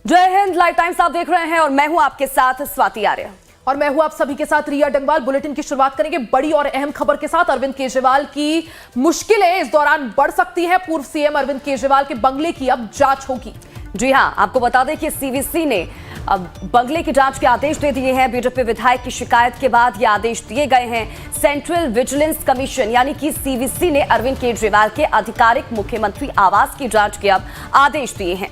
जय Hind, live times आप देख रहे हैं और मैं हूं आपके साथ स्वाति आर्य। और मैं हूं आप सभी के साथ रिया डंगवाल। बुलेटिन की शुरुआत करेंगे बड़ी और अहम खबर के साथ। अरविंद केजरीवाल की मुश्किलें इस दौरान बढ़ सकती है। पूर्व सीएम अरविंद केजरीवाल के बंगले की अब जांच होगी। जी हां, आपको बता दें कि सीवीसी ने अब बंगले की जांच के आदेश दे दिए हैं। बीजेपी विधायक की शिकायत के बाद ये आदेश दिए गए हैं। सेंट्रल विजिलेंस कमीशन यानी कि सीवीसी ने अरविंद केजरीवाल के आधिकारिक मुख्यमंत्री आवास की जांच के अब आदेश दिए हैं।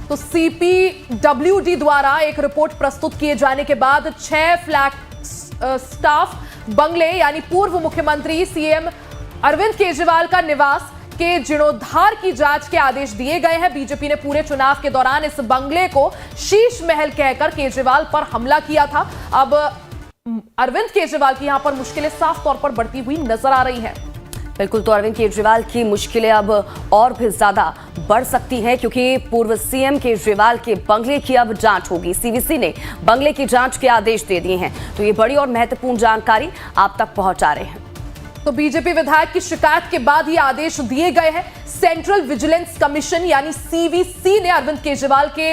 तो सीपीडब्ल्यूडी द्वारा एक रिपोर्ट प्रस्तुत किए जाने के बाद 6 फ्लैग स्टाफ बंगले यानी पूर्व मुख्यमंत्री सीएम अरविंद केजरीवाल का निवास के जीर्णोद्धार की जांच के आदेश दिए गए हैं। बीजेपी ने पूरे चुनाव के दौरान इस बंगले को शीश महल कहकर केजरीवाल पर हमला किया था। अब अरविंद केजरीवाल की यहां पर मुश्किलें साफ तौर पर बढ़ती हुई नजर आ रही हैं। बिल्कुल, तो अरविंद केजरीवाल की मुश्किलें अब और भी ज्यादा बढ़ सकती हैं क्योंकि पूर्व सीएम केजरीवाल के बंगले की अब जांच होगी। सीवीसी ने बंगले की जांच के आदेश दे दिए हैं। तो ये बड़ी और महत्वपूर्ण जानकारी आप तक पहुंचा रहे हैं। तो बीजेपी विधायक की शिकायत के बाद ये आदेश दिए गए हैं। सेंट्रल विजिलेंस कमीशन यानी सीवीसी ने अरविंद केजरीवाल के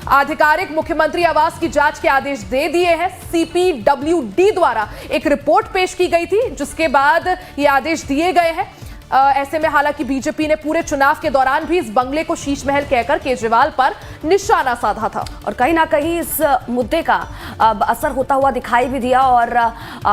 आधिकारिक मुख्यमंत्री आवास की जांच के आदेश दे दिए हैं। सीपीडब्ल्यूडी द्वारा एक रिपोर्ट पेश की गई थी जिसके बाद ये आदेश दिए गए हैं। ऐसे में हालांकि बीजेपी ने पूरे चुनाव के दौरान भी इस बंगले को शीश महल कहकर केजरीवाल पर निशाना साधा था और कहीं ना कहीं इस मुद्दे का असर होता हुआ दिखाई भी दिया। और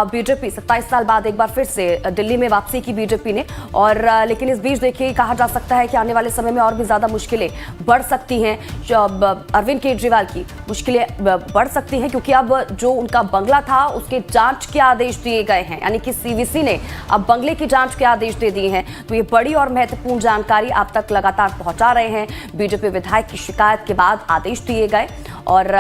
बीजेपी 27 साल बाद एक बार फिर से दिल्ली में वापसी की बीजेपी ने। और लेकिन इस बीच देखिए, कहा जा सकता है कि आने वाले समय में और भी ज्यादा मुश्किलें बढ़ सकती हैं। अरविंद केजरीवाल की मुश्किलें बढ़ सकती हैं क्योंकि अब जो उनका बंगला था उसके जांच के आदेश दिए गए हैं। यानी कि सीवीसी ने अब बंगले की जांच के आदेश दे दिए हैं। तो ये बड़ी और महत्वपूर्ण जानकारी आप तक लगातार पहुंचा रहे हैं। बीजेपी विधायक की शिकायत के बाद आदेश दिए गए और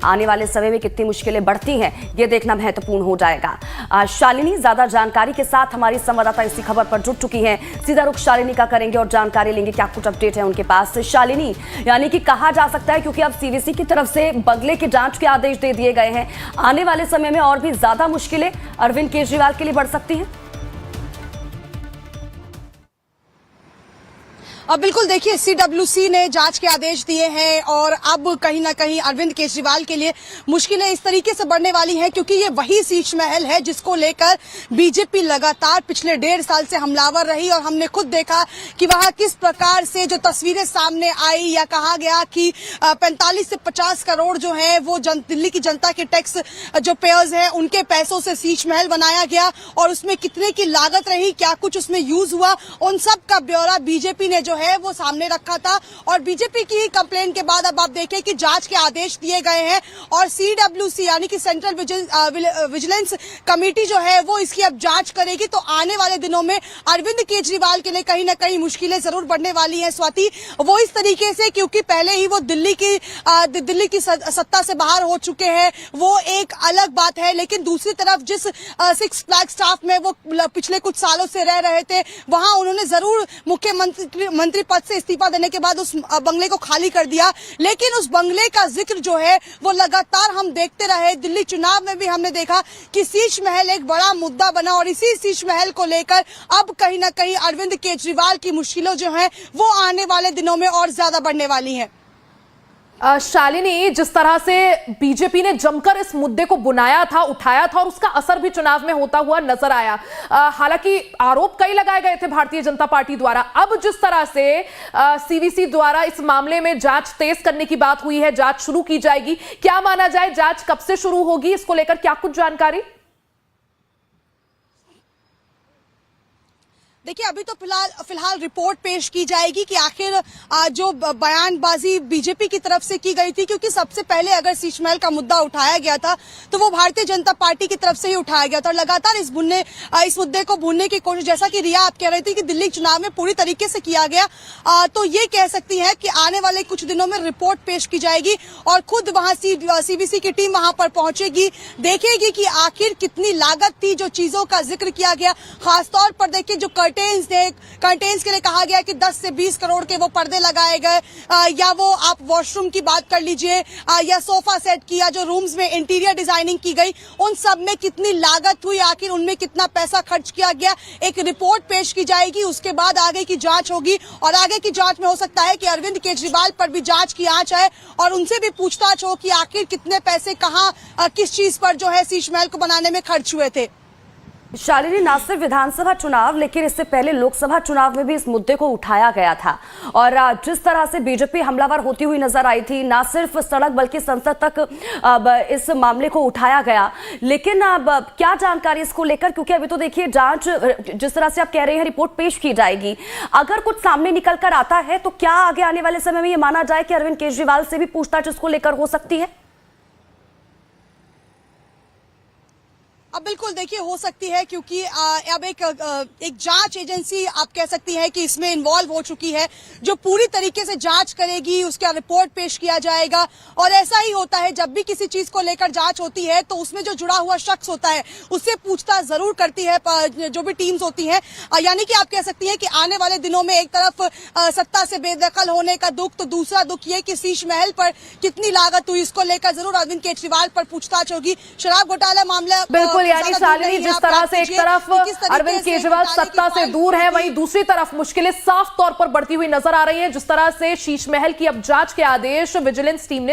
आने वाले समय में कितनी मुश्किलें बढ़ती हैं ये देखना महत्वपूर्ण हो जाएगा। शालिनी ज्यादा जानकारी के साथ हमारी संवाददाता इसी खबर पर जुट चुकी हैं। सीधा रुख शालिनी का करेंगे और जानकारी लेंगे क्या कुछ अपडेट है उनके पास। शालिनी, यानी कि कहा जा सकता है क्योंकि अब सीवीसी की तरफ से बंगले की जांच के आदेश दे दिए गए हैं, आने वाले समय में और भी ज्यादा मुश्किलें अरविंद केजरीवाल के लिए बढ़ सकती हैं। अब बिल्कुल देखिए, सीडब्ल्यूसी ने जांच के आदेश दिए हैं और अब कहीं ना कहीं अरविंद केजरीवाल के लिए मुश्किलें इस तरीके से बढ़ने वाली हैं क्योंकि ये वही शीश महल है जिसको लेकर बीजेपी लगातार पिछले 1.5 साल से हमलावर रही। और हमने खुद देखा कि वहां किस प्रकार से जो तस्वीरें सामने आई या कहा गया कि 45 से 50 करोड़ जो है वो दिल्ली की जनता के टैक्स जो पेयर्स हैं उनके पैसों से शीश महल बनाया गया और उसमें कितने की लागत रही, क्या कुछ उसमें यूज हुआ, उन सब का ब्यौरा बीजेपी ने जो है वो सामने रखा था। और बीजेपी की कंप्लेन के बाद अब आप देखें कि जांच के आदेश दिए गए हैं और सीडब्ल्यूसी यानी कि सेंट्रल विजिलेंस कमेटी जो है वो इसकी अब जांच करेगी। तो आने वाले दिनों में अरविंद केजरीवाल के लिए कहीं ना कहीं मुश्किलें जरूर बढ़ने वाली हैं स्वाति। वो इस तरीके से क्योंकि पहले ही वो दिल्ली की सत्ता से बाहर हो चुके हैं, वो एक अलग बात है। लेकिन दूसरी तरफ जिस 6 फ्लैग स्टाफ में वो पिछले कुछ सालों से रह रहे थे, वहां उन्होंने जरूर मंत्री पद से इस्तीफा देने के बाद उस बंगले को खाली कर दिया। लेकिन उस बंगले का जिक्र जो है वो लगातार हम देखते रहे। दिल्ली चुनाव में भी हमने देखा कि शीश महल एक बड़ा मुद्दा बना और इसी शीश महल को लेकर अब कहीं ना कहीं अरविंद केजरीवाल की मुश्किलें जो हैं वो आने वाले दिनों में और ज्यादा बढ़ने वाली हैं। शालिनी, जिस तरह से बीजेपी ने जमकर इस मुद्दे को बुनाया था, उठाया था और उसका असर भी चुनाव में होता हुआ नजर आया। हालांकि आरोप कई लगाए गए थे भारतीय जनता पार्टी द्वारा। अब जिस तरह से सीवीसी द्वारा इस मामले में जांच तेज करने की बात हुई है, जांच शुरू की जाएगी, क्या माना जाए, जांच कब से शुरू होगी, इसको लेकर क्या कुछ जानकारी? देखिए, अभी तो फिलहाल रिपोर्ट पेश की जाएगी कि आखिर जो बयानबाजी बीजेपी की तरफ से की गई थी, क्योंकि सबसे पहले अगर शीश महल का मुद्दा उठाया गया था तो वो भारतीय जनता पार्टी की तरफ से ही उठाया गया था। और लगातार इस मुद्दे को भूनने की कोशिश, जैसा कि रिया आप कह रही थी कि दिल्ली चुनाव में पूरी तरीके से किया गया, तो ये कह सकती है कि आने वाले कुछ दिनों में रिपोर्ट पेश की जाएगी और खुद वहां सीवीसी की टीम वहां पर पहुंचेगी, देखेगी कि आखिर कितनी लागत थी जो चीजों का जिक्र किया गया। खासतौर पर देखिए, जो कर्टेन्स के लिए कहा गया कि 10 से 20 करोड़ के वो पर्दे लगाए गए, या वो आप वॉशरूम की बात कर लीजिए, या सोफा सेट की, या जो रूम्स में इंटीरियर डिजाइनिंग की गई, उन सब में कितनी लागत हुई, आखिर उनमें कितना पैसा खर्च किया गया, एक रिपोर्ट पेश की जाएगी। उसके बाद आगे की जांच होगी और आगे की जांच में हो सकता है कि अरविंद केजरीवाल पर भी जांच की आंच है और उनसे भी पूछताछ हो कि आखिर कितने पैसे कहां किस चीज पर जो है शीश महल को बनाने में खर्च हुए थे। शालिनी, ना सिर्फ विधानसभा चुनाव लेकिन इससे पहले लोकसभा चुनाव में भी इस मुद्दे को उठाया गया था और जिस तरह से बीजेपी हमलावर होती हुई नजर आई थी, ना सिर्फ सड़क बल्कि संसद तक अब इस मामले को उठाया गया। लेकिन अब क्या जानकारी इसको लेकर, क्योंकि अभी तो देखिए जांच जिस तरह से आप कह रहे हैं रिपोर्ट पेश की जाएगी, अगर कुछ सामने निकल कर आता है तो क्या आगे आने वाले समय में ये माना जाए कि अरविंद केजरीवाल से भी पूछताछ इसको लेकर हो सकती है? अब बिल्कुल देखिए हो सकती है, क्योंकि अब एक जांच एजेंसी आप कह सकती हैं कि इसमें इन्वॉल्व हो चुकी है, जो पूरी तरीके से जांच करेगी, उसका रिपोर्ट पेश किया जाएगा। और ऐसा ही होता है जब भी किसी चीज को लेकर जांच होती है तो उसमें जो जुड़ा हुआ शख्स होता है उससे पूछताछ जरूर करती है जो भी टीम्स होती हैं। यानी कि आप कह सकती हैं कि आने वाले दिनों में एक तरफ सत्ता से बेदखल होने का दुख, तो दूसरा दुख ये कि शीश महल पर कितनी लागत हुई, इसको लेकर जरूर अरविंद केजरीवाल पर पूछताछ होगी। शराब घोटाला मामला बिल्कुल, यानी शालिनी जिस तरह से एक तरफ अरविंद केजरीवाल सत्ता से दूर है, वहीं दूसरी तरफ मुश्किलें साफ तौर पर बढ़ती हुई नजर आ रही हैं। जिस तरह से शीश महल की अब जांच के आदेश विजिलेंस टीम ने